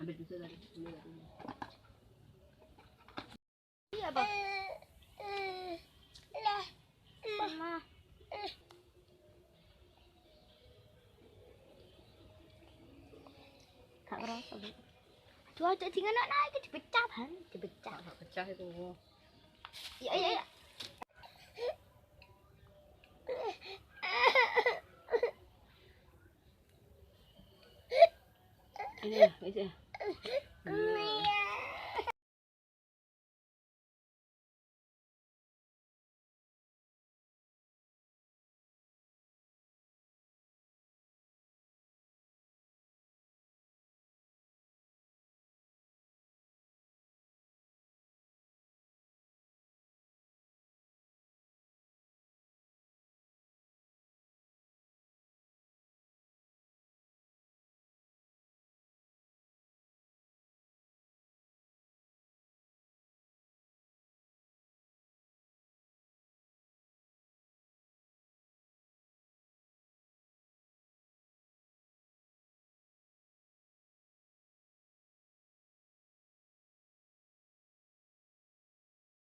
Ambil dulu dari sini. Iya, Bang. Mama. Gak kerasa, Bu. Aduh, aja jangan naik dipecah, Han. Dipecah. Gak pecah itu. Iya, iya, iya. Ini ya.